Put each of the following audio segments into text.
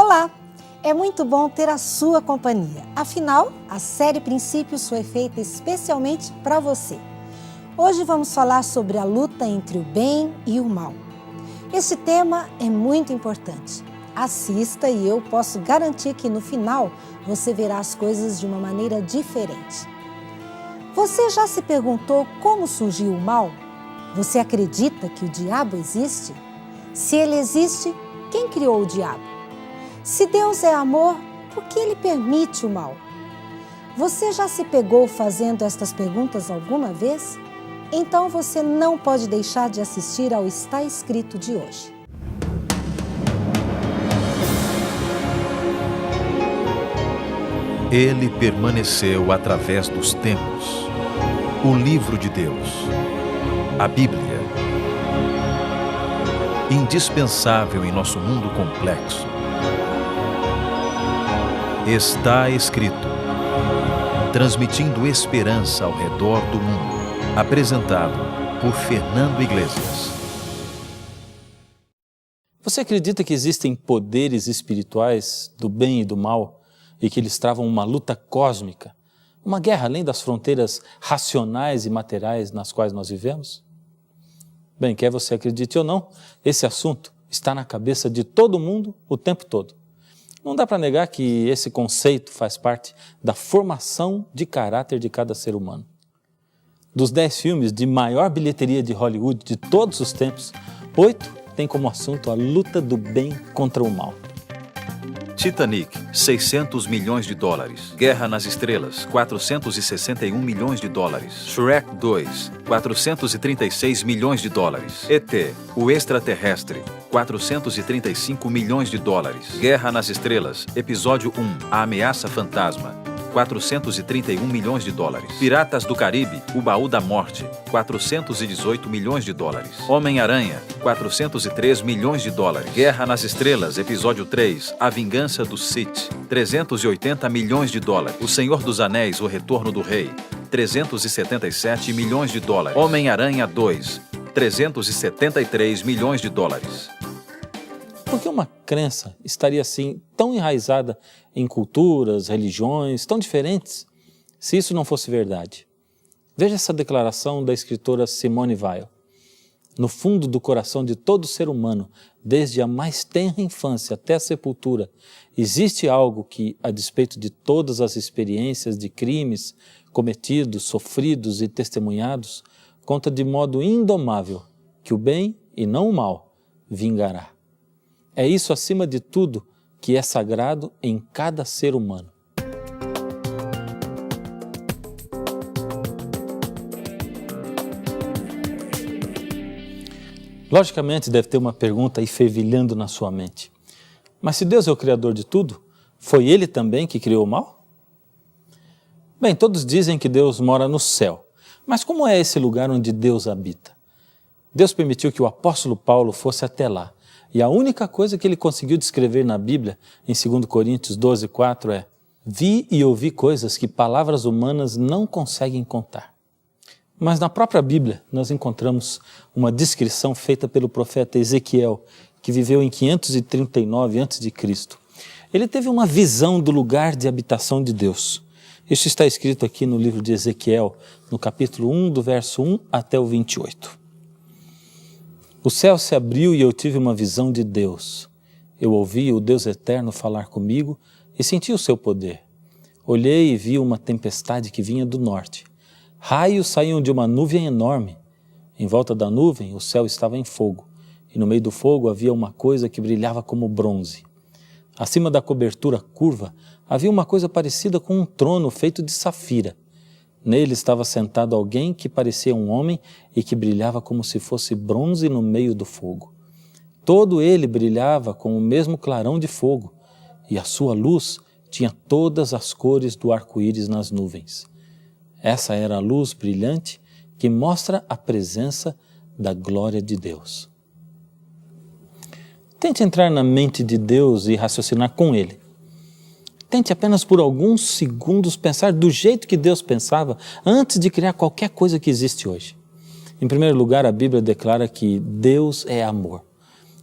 Olá! É muito bom ter a sua companhia. Afinal, a série Princípios foi feita especialmente para você. Hoje vamos falar sobre a luta entre o bem e o mal. Esse tema é muito importante. Assista e eu posso garantir que no final você verá as coisas de uma maneira diferente. Você já se perguntou como surgiu o mal? Você acredita que o diabo existe? Se ele existe, quem criou o diabo? Se Deus é amor, por que ele permite o mal? Você já se pegou fazendo estas perguntas alguma vez? Então você não pode deixar de assistir ao Está Escrito de hoje. Ele permaneceu através dos tempos. O livro de Deus, a Bíblia, indispensável em nosso mundo complexo. Está escrito, transmitindo esperança ao redor do mundo. Apresentado por Fernando Iglesias. Você acredita que existem poderes espirituais do bem e do mal e que eles travam uma luta cósmica, uma guerra além das fronteiras racionais e materiais nas quais nós vivemos? Bem, quer você acredite ou não, esse assunto está na cabeça de todo mundo o tempo todo. Não dá para negar que esse conceito faz parte da formação de caráter de cada ser humano. Dos 10 filmes de maior bilheteria de Hollywood de todos os tempos, 8 têm como assunto a luta do bem contra o mal. Titanic, 600 milhões de dólares. Guerra nas Estrelas, 461 milhões de dólares. Shrek 2, 436 milhões de dólares. ET, o extraterrestre, 435 milhões de dólares. Guerra nas Estrelas, episódio 1, a ameaça fantasma, 431 milhões de dólares. Piratas do Caribe, o baú da morte, 418 milhões de dólares. Homem-Aranha, 403 milhões de dólares. Guerra nas Estrelas, episódio 3, a vingança do Sith, 380 milhões de dólares. O Senhor dos Anéis, o retorno do rei, 377 milhões de dólares. Homem-Aranha 2, 373 milhões de dólares. Por que uma crença estaria assim tão enraizada em culturas, religiões tão diferentes, se isso não fosse verdade? Veja essa declaração da escritora Simone Weil. No fundo do coração de todo ser humano, desde a mais tenra infância até a sepultura, existe algo que, a despeito de todas as experiências de crimes cometidos, sofridos e testemunhados, conta de modo indomável que o bem e não o mal vingará. É isso, acima de tudo, que é sagrado em cada ser humano. Logicamente, deve ter uma pergunta aí fervilhando na sua mente. Mas se Deus é o Criador de tudo, foi Ele também que criou o mal? Bem, todos dizem que Deus mora no céu. Mas como é esse lugar onde Deus habita? Deus permitiu que o apóstolo Paulo fosse até lá. E a única coisa que ele conseguiu descrever na Bíblia, em 2 Coríntios 12:4, é: vi e ouvi coisas que palavras humanas não conseguem contar. Mas na própria Bíblia nós encontramos uma descrição feita pelo profeta Ezequiel, que viveu em 539 a.C. Ele teve uma visão do lugar de habitação de Deus. Isso está escrito aqui no livro de Ezequiel, no capítulo 1, do verso 1 até o 28. O céu se abriu e eu tive uma visão de Deus. Eu ouvi o Deus eterno falar comigo e senti o seu poder. Olhei e vi uma tempestade que vinha do norte. Raios saíam de uma nuvem enorme. Em volta da nuvem o céu estava em fogo, e no meio do fogo havia uma coisa que brilhava como bronze. Acima da cobertura curva havia uma coisa parecida com um trono feito de safira. Nele estava sentado alguém que parecia um homem e que brilhava como se fosse bronze no meio do fogo. Todo ele brilhava com o mesmo clarão de fogo, e a sua luz tinha todas as cores do arco-íris nas nuvens. Essa era a luz brilhante que mostra a presença da glória de Deus. Tente entrar na mente de Deus e raciocinar com Ele. Tente apenas por alguns segundos pensar do jeito que Deus pensava antes de criar qualquer coisa que existe hoje. Em primeiro lugar, a Bíblia declara que Deus é amor.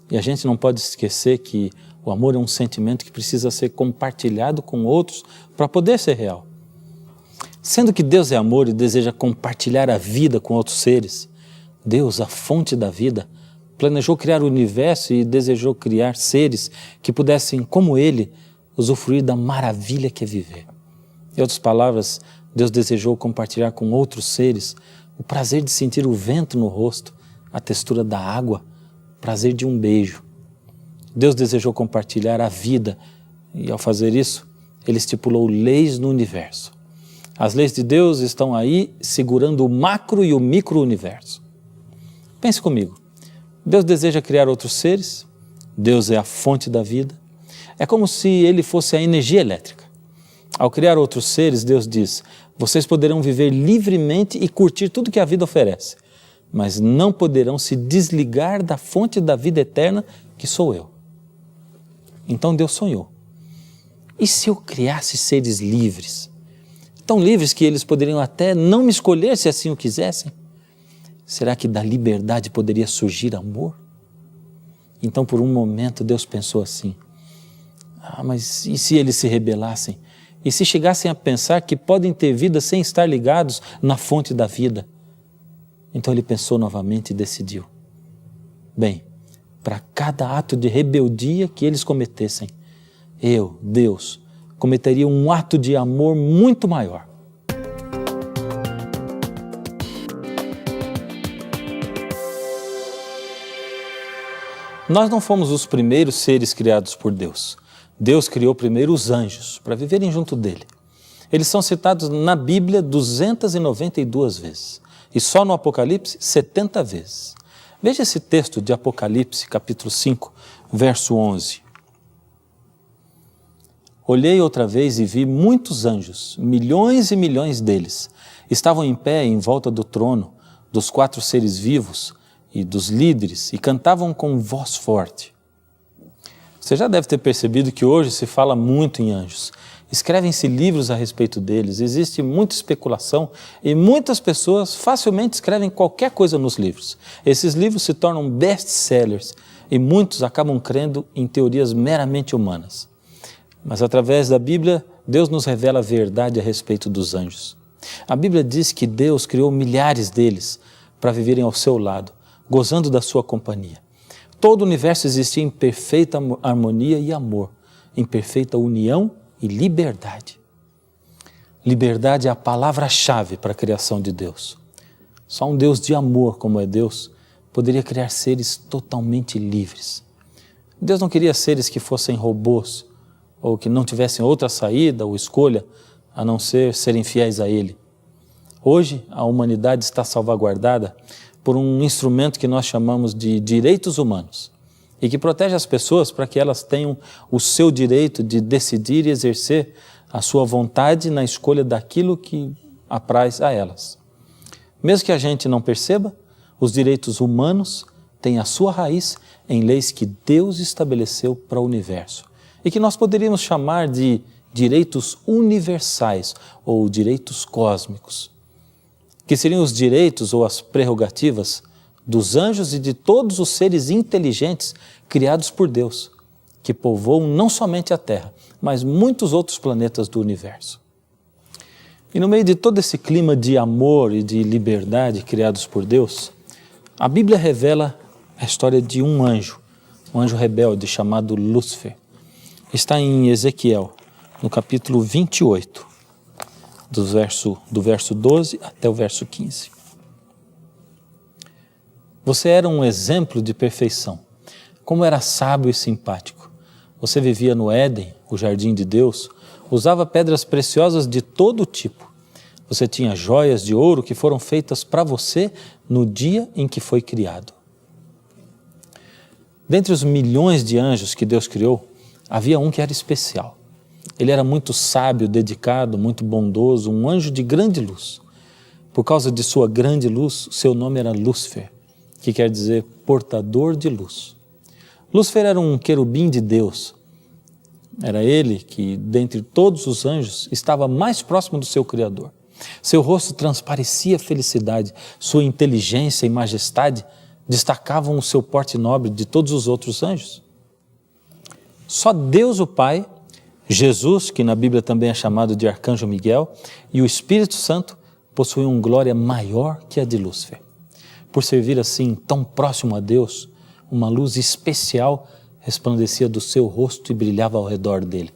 E a gente não pode esquecer que O amor é um sentimento que precisa ser compartilhado com outros para poder ser real. Sendo que Deus é amor e deseja compartilhar a vida com outros seres, Deus, a fonte da vida, planejou criar o universo e desejou criar seres que pudessem, como Ele, usufruir da maravilha que é viver. Em outras palavras, Deus desejou compartilhar com outros seres o prazer de sentir o vento no rosto, a textura da água, o prazer de um beijo. Deus desejou compartilhar a vida e, ao fazer isso, Ele estipulou leis no universo. As leis de Deus estão aí segurando o macro e o micro-universo. Pense comigo. Deus deseja criar outros seres, Deus é a fonte da vida. É como se Ele fosse a energia elétrica. Ao criar outros seres, Deus diz, vocês poderão viver livremente e curtir tudo que a vida oferece, mas não poderão se desligar da fonte da vida eterna, que sou eu. Então Deus sonhou. E se eu criasse seres livres? Tão livres que eles poderiam até não me escolher se assim o quisessem? Será que da liberdade poderia surgir amor? Então por um momento Deus pensou assim, mas e se eles se rebelassem? E se chegassem a pensar que podem ter vida sem estar ligados na fonte da vida? Então Ele pensou novamente e decidiu, bem, para cada ato de rebeldia que eles cometessem, eu, Deus, cometeria um ato de amor muito maior. Nós não fomos os primeiros seres criados por Deus. Deus criou primeiro os anjos para viverem junto dele. Eles são citados na Bíblia 292 vezes e só no Apocalipse 70 vezes. Veja esse texto de Apocalipse, capítulo 5, verso 11. Olhei outra vez e vi muitos anjos, milhões e milhões deles. Estavam em pé em volta do trono, dos 4 seres vivos e dos líderes, e cantavam com voz forte. Você já deve ter percebido que hoje se fala muito em anjos. Escrevem-se livros a respeito deles, existe muita especulação e muitas pessoas facilmente escrevem qualquer coisa nos livros. Esses livros se tornam best-sellers e muitos acabam crendo em teorias meramente humanas. Mas através da Bíblia, Deus nos revela a verdade a respeito dos anjos. A Bíblia diz que Deus criou milhares deles para viverem ao seu lado, gozando da sua companhia. Todo o universo existia em perfeita harmonia e amor, em perfeita união e liberdade. Liberdade é a palavra-chave para a criação de Deus. Só um Deus de amor, como é Deus, poderia criar seres totalmente livres. Deus não queria seres que fossem robôs, ou que não tivessem outra saída ou escolha, a não ser serem fiéis a Ele. Hoje, a humanidade está salvaguardada por um instrumento que nós chamamos de direitos humanos e que protege as pessoas para que elas tenham o seu direito de decidir e exercer a sua vontade na escolha daquilo que apraz a elas. Mesmo que a gente não perceba, os direitos humanos têm a sua raiz em leis que Deus estabeleceu para o universo e que nós poderíamos chamar de direitos universais ou direitos cósmicos, que seriam os direitos ou as prerrogativas dos anjos e de todos os seres inteligentes criados por Deus, que povoam não somente a Terra, mas muitos outros planetas do universo. E no meio de todo esse clima de amor e de liberdade criados por Deus, a Bíblia revela a história de um anjo rebelde chamado Lúcifer. Está em Ezequiel, no capítulo 28, do verso 12 até o verso 15. Você era um exemplo de perfeição, como era sábio e simpático. Você vivia no Éden, o jardim de Deus, usava pedras preciosas de todo tipo. Você tinha joias de ouro que foram feitas para você no dia em que foi criado. Dentre os milhões de anjos que Deus criou, havia um que era especial. Ele era muito sábio, dedicado, muito bondoso, um anjo de grande luz. Por causa de sua grande luz, seu nome era Lúcifer, que quer dizer portador de luz. Lúcifer era um querubim de Deus. Era ele que, dentre todos os anjos, estava mais próximo do seu Criador. Seu rosto transparecia felicidade, sua inteligência e majestade destacavam o seu porte nobre de todos os outros anjos. Só Deus o Pai, Jesus, que na Bíblia também é chamado de Arcanjo Miguel, e o Espírito Santo possuíam glória maior que a de Lúcifer. Por servir assim tão próximo a Deus, uma luz especial resplandecia do seu rosto e brilhava ao redor dele.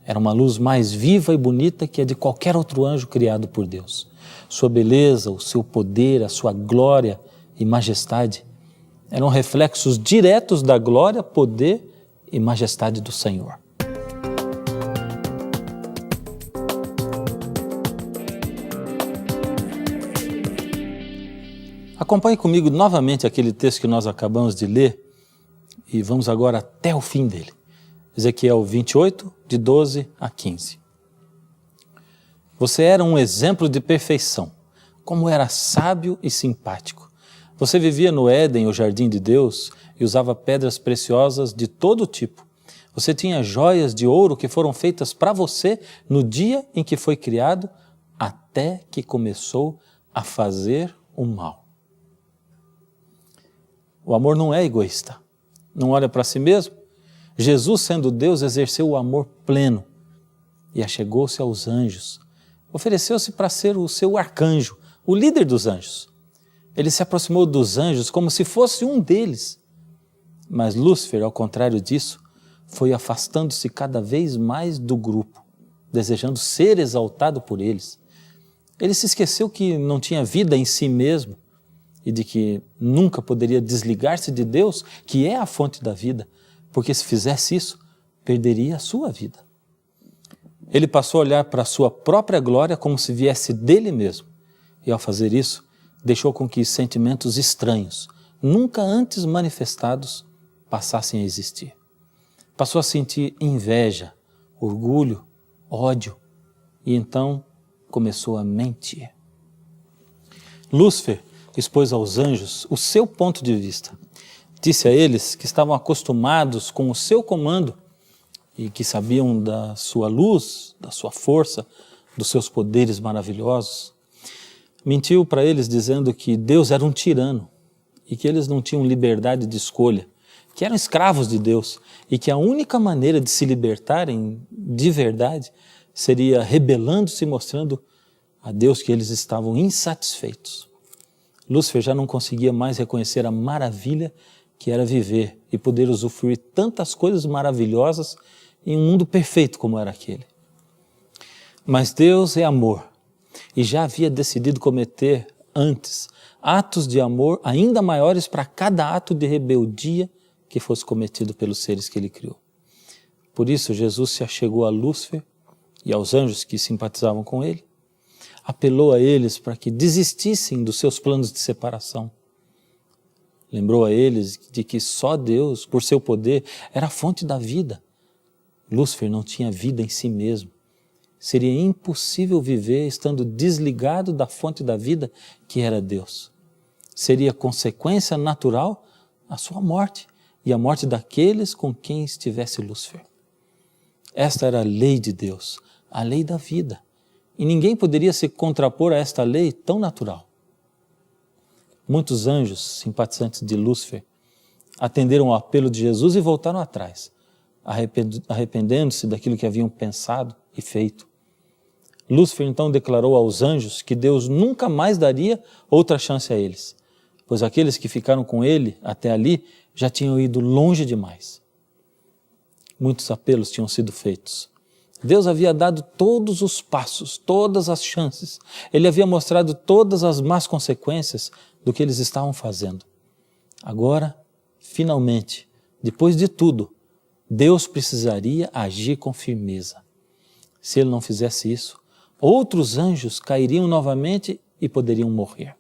Era uma luz mais viva e bonita que a de qualquer outro anjo criado por Deus. Sua beleza, o seu poder, a sua glória e majestade eram reflexos diretos da glória, poder e majestade do Senhor. Acompanhe comigo novamente aquele texto que nós acabamos de ler e vamos agora até o fim dele. Ezequiel 28, de 12 a 15. Você era um exemplo de perfeição, como era sábio e simpático. Você vivia no Éden, o jardim de Deus, e usava pedras preciosas de todo tipo. Você tinha joias de ouro que foram feitas para você no dia em que foi criado, até que começou a fazer o mal. O amor não é egoísta, não olha para si mesmo. Jesus, sendo Deus, exerceu o amor pleno e achegou-se aos anjos. Ofereceu-se para ser o seu arcanjo, o líder dos anjos. Ele se aproximou dos anjos como se fosse um deles. Mas Lúcifer, ao contrário disso, foi afastando-se cada vez mais do grupo, desejando ser exaltado por eles. Ele se esqueceu que não tinha vida em si mesmo e de que nunca poderia desligar-se de Deus, que é a fonte da vida, porque se fizesse isso, perderia a sua vida. Ele passou a olhar para a sua própria glória como se viesse dele mesmo, e ao fazer isso, deixou com que sentimentos estranhos, nunca antes manifestados, passassem a existir. Passou a sentir inveja, orgulho, ódio, e então começou a mentir. Lúcifer expôs aos anjos o seu ponto de vista. Disse a eles que estavam acostumados com o seu comando e que sabiam da sua luz, da sua força, dos seus poderes maravilhosos. Mentiu para eles dizendo que Deus era um tirano e que eles não tinham liberdade de escolha, que eram escravos de Deus e que a única maneira de se libertarem de verdade seria rebelando-se e mostrando a Deus que eles estavam insatisfeitos. Lúcifer já não conseguia mais reconhecer a maravilha que era viver e poder usufruir tantas coisas maravilhosas em um mundo perfeito como era aquele. Mas Deus é amor e já havia decidido cometer antes atos de amor ainda maiores para cada ato de rebeldia que fosse cometido pelos seres que ele criou. Por isso Jesus se achegou a Lúcifer e aos anjos que simpatizavam com ele, apelou a eles para que desistissem dos seus planos de separação. Lembrou a eles de que só Deus, por seu poder, era a fonte da vida. Lúcifer não tinha vida em si mesmo. Seria impossível viver estando desligado da fonte da vida, que era Deus. Seria consequência natural a sua morte e a morte daqueles com quem estivesse Lúcifer. Esta era a lei de Deus, a lei da vida. E ninguém poderia se contrapor a esta lei tão natural. Muitos anjos, simpatizantes de Lúcifer, atenderam ao apelo de Jesus e voltaram atrás, arrependendo-se daquilo que haviam pensado e feito. Lúcifer então declarou aos anjos que Deus nunca mais daria outra chance a eles, pois aqueles que ficaram com ele até ali já tinham ido longe demais. Muitos apelos tinham sido feitos. Deus havia dado todos os passos, todas as chances. Ele havia mostrado todas as más consequências do que eles estavam fazendo. Agora, finalmente, depois de tudo, Deus precisaria agir com firmeza. Se ele não fizesse isso, outros anjos cairiam novamente e poderiam morrer.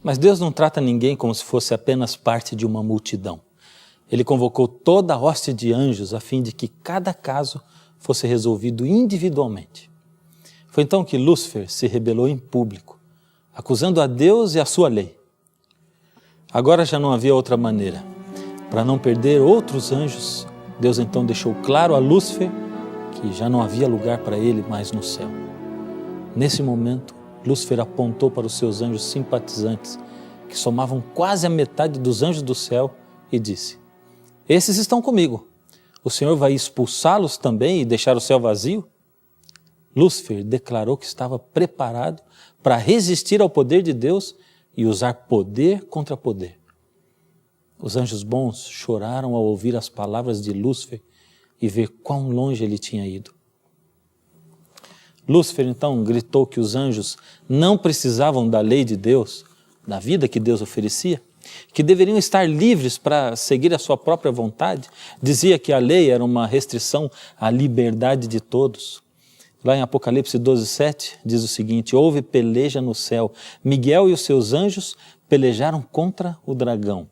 Mas Deus não trata ninguém como se fosse apenas parte de uma multidão. Ele convocou toda a hoste de anjos a fim de que cada caso fosse resolvido individualmente. Foi então que Lúcifer se rebelou em público, acusando a Deus e a sua lei. Agora já não havia outra maneira. Para não perder outros anjos, Deus então deixou claro a Lúcifer que já não havia lugar para ele mais no céu. Nesse momento, Lúcifer apontou para os seus anjos simpatizantes, que somavam quase a metade dos anjos do céu, e disse: esses estão comigo. O Senhor vai expulsá-los também e deixar o céu vazio? Lúcifer declarou que estava preparado para resistir ao poder de Deus e usar poder contra poder. Os anjos bons choraram ao ouvir as palavras de Lúcifer e ver quão longe ele tinha ido. Lúcifer então gritou que os anjos não precisavam da lei de Deus, da vida que Deus oferecia, que deveriam estar livres para seguir a sua própria vontade. Dizia que a lei era uma restrição à liberdade de todos. Lá em Apocalipse 12:7 diz o seguinte: houve peleja no céu, Miguel e os seus anjos pelejaram contra o dragão.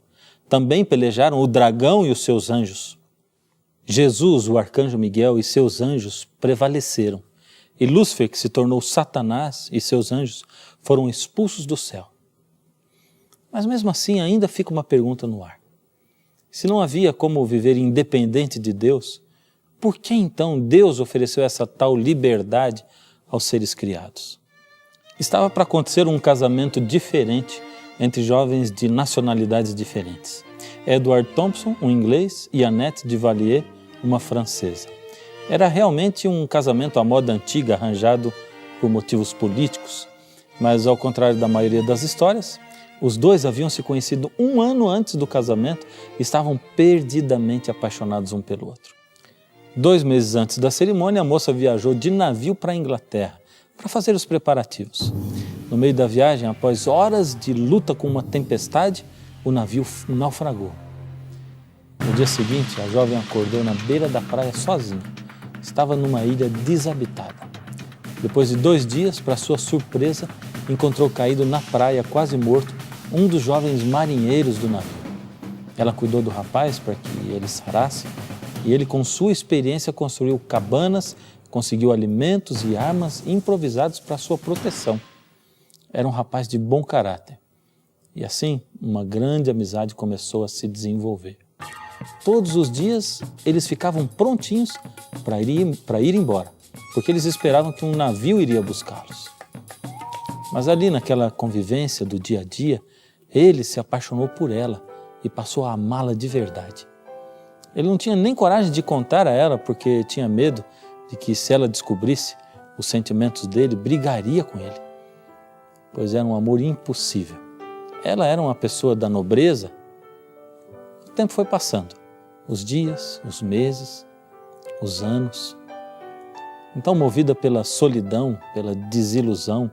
Também pelejaram o dragão e os seus anjos. Jesus, o arcanjo Miguel e seus anjos prevaleceram. E Lúcifer, que se tornou Satanás, e seus anjos foram expulsos do céu. Mas mesmo assim ainda fica uma pergunta no ar. Se não havia como viver independente de Deus, por que então Deus ofereceu essa tal liberdade aos seres criados? Estava para acontecer um casamento diferente entre jovens de nacionalidades diferentes. Edward Thompson, um inglês, e Annette de Valier, uma francesa. Era realmente um casamento à moda antiga, arranjado por motivos políticos, mas ao contrário da maioria das histórias, os dois haviam se conhecido 1 ano antes do casamento e estavam perdidamente apaixonados um pelo outro. 2 meses antes da cerimônia, a moça viajou de navio para a Inglaterra para fazer os preparativos. No meio da viagem, após horas de luta com uma tempestade, o navio naufragou. No dia seguinte, a jovem acordou na beira da praia sozinha. Estava numa ilha desabitada. Depois de 2 dias, para sua surpresa, encontrou caído na praia, quase morto, um dos jovens marinheiros do navio. Ela cuidou do rapaz para que ele sarasse e ele, com sua experiência, construiu cabanas, conseguiu alimentos e armas improvisados para sua proteção. Era um rapaz de bom caráter. E assim, uma grande amizade começou a se desenvolver. Todos os dias, eles ficavam prontinhos para ir embora, porque eles esperavam que um navio iria buscá-los. Mas ali naquela convivência do dia a dia, ele se apaixonou por ela e passou a amá-la de verdade. Ele não tinha nem coragem de contar a ela, porque tinha medo de que, se ela descobrisse os sentimentos dele, brigaria com ele. Pois era um amor impossível. Ela era uma pessoa da nobreza. O tempo foi passando. Os dias, os meses, os anos. Então, movida pela solidão, pela desilusão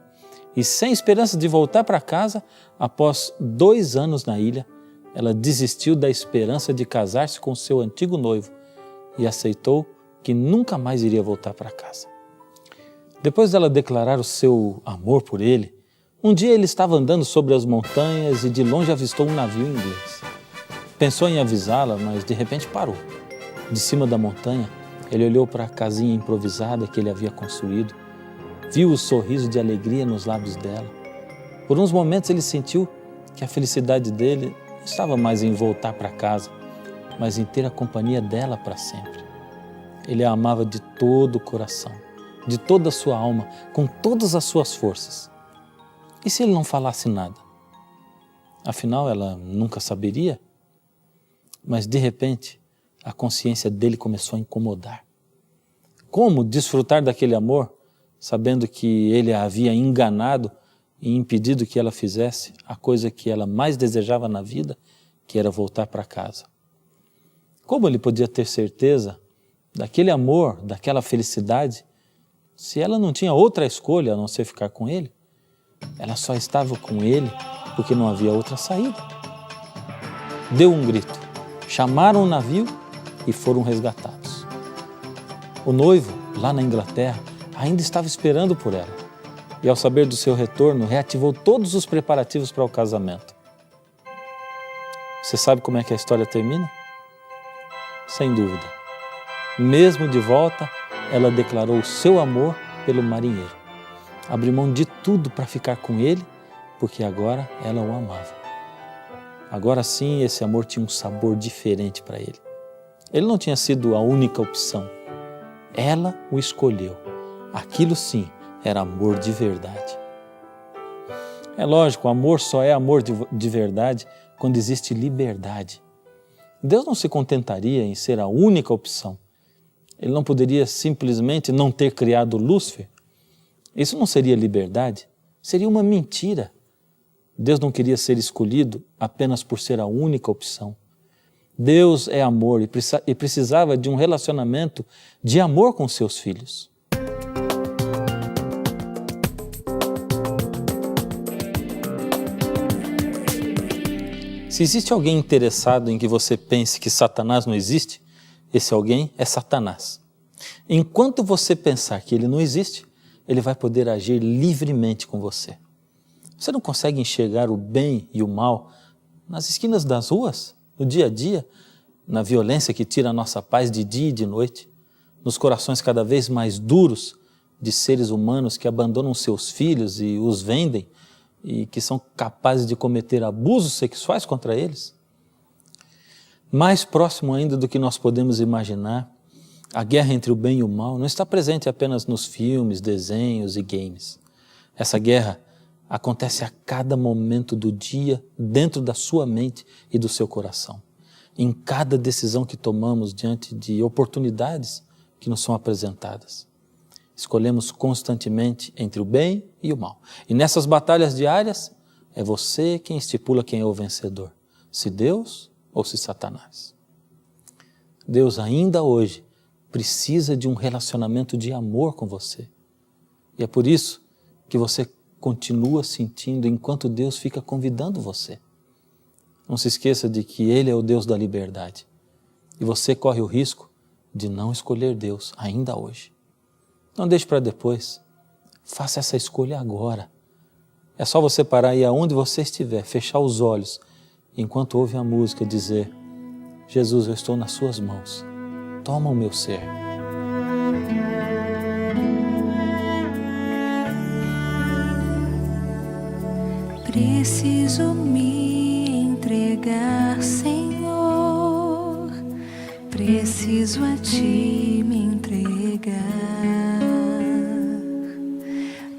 e sem esperança de voltar para casa, após 2 anos na ilha, ela desistiu da esperança de casar-se com seu antigo noivo e aceitou que nunca mais iria voltar para casa. Depois dela declarar o seu amor por ele, um dia ele estava andando sobre as montanhas e de longe avistou um navio inglês. Pensou em avisá-la, mas de repente parou. De cima da montanha, ele olhou para a casinha improvisada que ele havia construído, viu o sorriso de alegria nos lábios dela. Por uns momentos ele sentiu que a felicidade dele não estava mais em voltar para casa, mas em ter a companhia dela para sempre. Ele a amava de todo o coração, de toda a sua alma, com todas as suas forças. E se ele não falasse nada? Afinal, ela nunca saberia. Mas de repente, a consciência dele começou a incomodar. Como desfrutar daquele amor, sabendo que ele a havia enganado e impedido que ela fizesse a coisa que ela mais desejava na vida, que era voltar para casa? Como ele podia ter certeza daquele amor, daquela felicidade, se ela não tinha outra escolha a não ser ficar com ele? Ela só estava com ele porque não havia outra saída. Deu um grito, chamaram o navio e foram resgatados. O noivo, lá na Inglaterra, ainda estava esperando por ela e, ao saber do seu retorno, reativou todos os preparativos para o casamento. Você sabe como é que a história termina? Sem dúvida. Mesmo de volta, ela declarou o seu amor pelo marinheiro. Abriu mão de tudo para ficar com ele, porque agora ela o amava. Agora sim, esse amor tinha um sabor diferente para ele. Ele não tinha sido a única opção. Ela o escolheu. Aquilo sim era amor de verdade. É lógico, o amor só é amor de verdade quando existe liberdade. Deus não se contentaria em ser a única opção. Ele não poderia simplesmente não ter criado Lúcifer. Isso não seria liberdade, seria uma mentira. Deus não queria ser escolhido apenas por ser a única opção. Deus é amor e precisava de um relacionamento de amor com seus filhos. Se existe alguém interessado em que você pense que Satanás não existe, esse alguém é Satanás. Enquanto você pensar que ele não existe, ele vai poder agir livremente com você. Você não consegue enxergar o bem e o mal nas esquinas das ruas, no dia a dia, na violência que tira a nossa paz de dia e de noite, nos corações cada vez mais duros de seres humanos que abandonam seus filhos e os vendem e que são capazes de cometer abusos sexuais contra eles? Mais próximo ainda do que nós podemos imaginar, a guerra entre o bem e o mal não está presente apenas nos filmes, desenhos e games. Essa guerra acontece a cada momento do dia dentro da sua mente e do seu coração. Em cada decisão que tomamos diante de oportunidades que nos são apresentadas. Escolhemos constantemente entre o bem e o mal. E nessas batalhas diárias, é você quem estipula quem é o vencedor. Se Deus ou se Satanás. Deus ainda hoje precisa de um relacionamento de amor com você. E é por isso que você continua sentindo enquanto Deus fica convidando você. Não se esqueça de que Ele é o Deus da liberdade. E você corre o risco de não escolher Deus ainda hoje. Não deixe para depois. Faça essa escolha agora. É só você parar aí aonde você estiver, fechar os olhos, enquanto ouve a música, dizer: Jesus, eu estou nas suas mãos. Toma o meu ser. Preciso me entregar, Senhor. Preciso a Ti me entregar.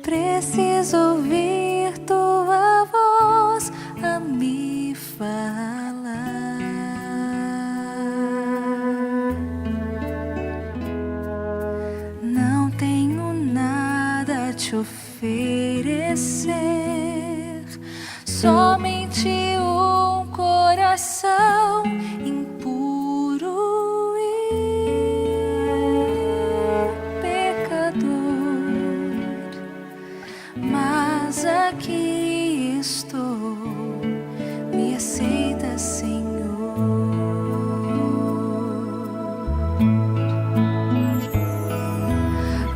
Preciso ouvir Tua voz a me falar. Não tenho nada a Te oferecer, somente um coração impuro e pecador. Mas aqui estou, me aceita, Senhor.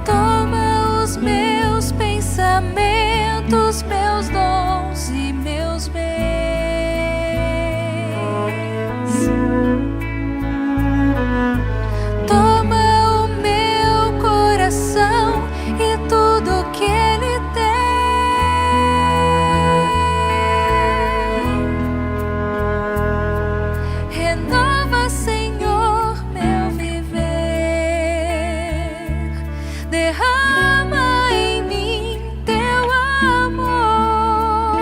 Toma os meus pensamentos, meus dons e meus bens. Toma o meu coração e tudo que ele tem. Renova, Senhor, meu viver. Derrama em mim Teu amor.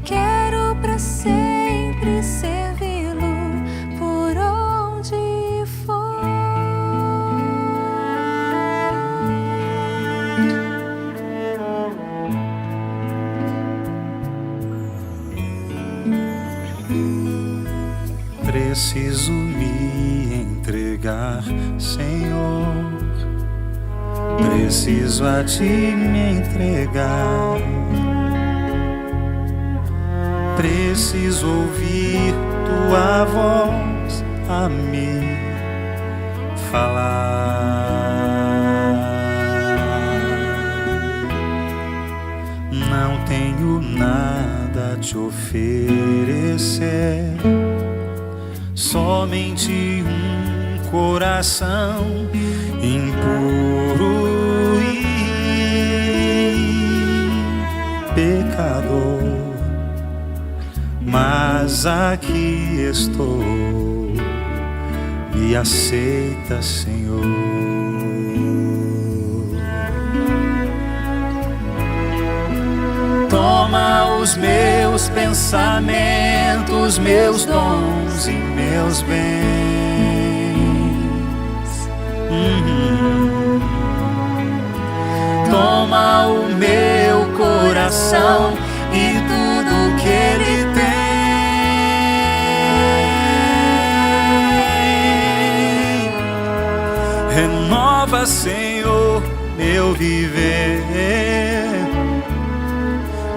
Quero para sempre servi-lo por onde for. Preciso me entregar, Senhor. Preciso a Ti me entregar. Preciso ouvir Tua voz a me falar. Não tenho nada a Te oferecer, somente um coração impuro e pecador. Mas aqui estou, me aceita, Senhor. Toma os meus pensamentos, meus dons e meus bens. Toma o meu coração e tudo que ele tem. Renova, Senhor, meu viver.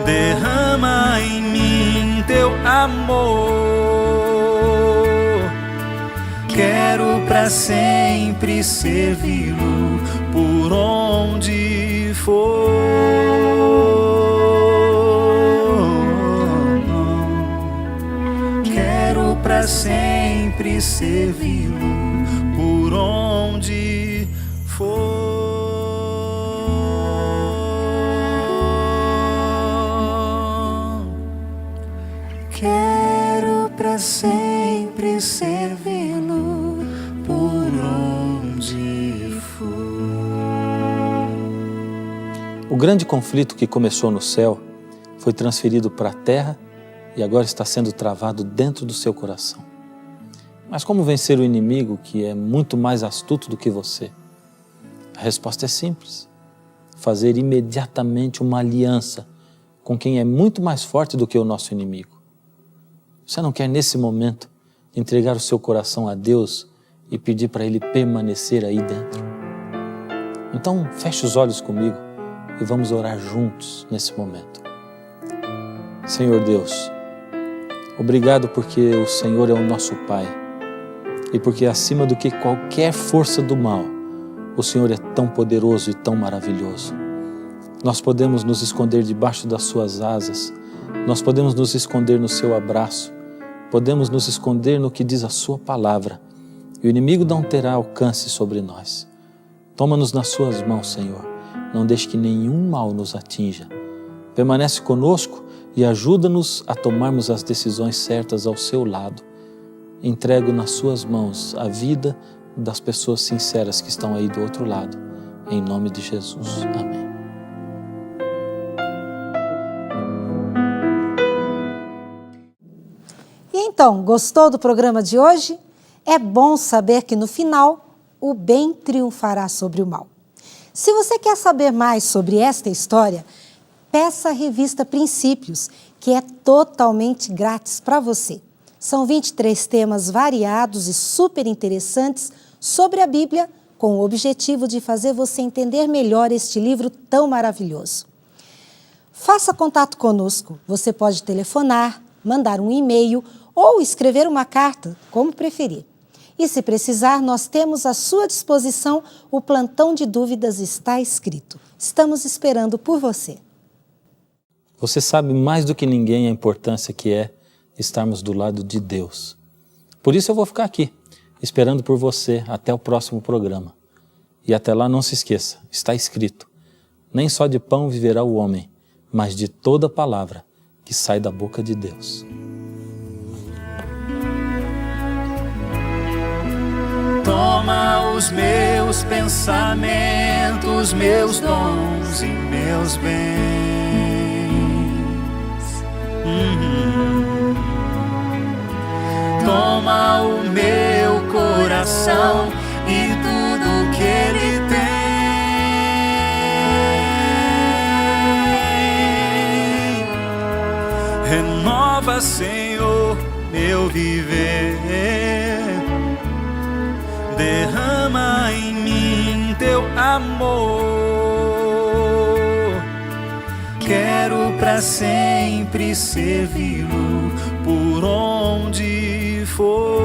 Derrama em mim teu amor. Quero pra sempre servi-lo por onde for. Quero pra sempre servi-lo por onde for. Quero pra sempre servi-lo por onde for. O grande conflito que começou no céu foi transferido para a terra e agora está sendo travado dentro do seu coração. Mas como vencer o inimigo que é muito mais astuto do que você? A resposta é simples: fazer imediatamente uma aliança com quem é muito mais forte do que o nosso inimigo. Você não quer nesse momento entregar o seu coração a Deus e pedir para Ele permanecer aí dentro? Então feche os olhos comigo e vamos orar juntos nesse momento. Senhor Deus, obrigado porque o Senhor é o nosso Pai e porque acima do que qualquer força do mal, o Senhor é tão poderoso e tão maravilhoso. Nós podemos nos esconder debaixo das suas asas, nós podemos nos esconder no seu abraço, podemos nos esconder no que diz a sua palavra e o inimigo não terá alcance sobre nós. Toma-nos nas suas mãos, Senhor, não deixe que nenhum mal nos atinja. Permanece conosco e ajuda-nos a tomarmos as decisões certas ao seu lado. Entrego nas suas mãos a vida das pessoas sinceras que estão aí do outro lado. Em nome de Jesus. Amém. Então, gostou do programa de hoje? É bom saber que no final o bem triunfará sobre o mal. Se você quer saber mais sobre esta história, peça a revista Princípios, que é totalmente grátis para você. São 23 temas variados e super interessantes sobre a Bíblia, com o objetivo de fazer você entender melhor este livro tão maravilhoso. Faça contato conosco. Você pode telefonar, mandar um e-mail ou escrever uma carta, como preferir. E se precisar, nós temos à sua disposição o plantão de dúvidas está escrito. Estamos esperando por você. Você sabe mais do que ninguém a importância que é estarmos do lado de Deus. Por isso eu vou ficar aqui, esperando por você até o próximo programa. E até lá não se esqueça, está escrito: nem só de pão viverá o homem, mas de toda palavra que sai da boca de Deus. Toma os meus pensamentos, meus dons e meus bens. Toma o meu coração e tudo que ele tem. Renova, Senhor, meu viver. Derrama em mim teu amor. Quero pra sempre servi-lo por onde for.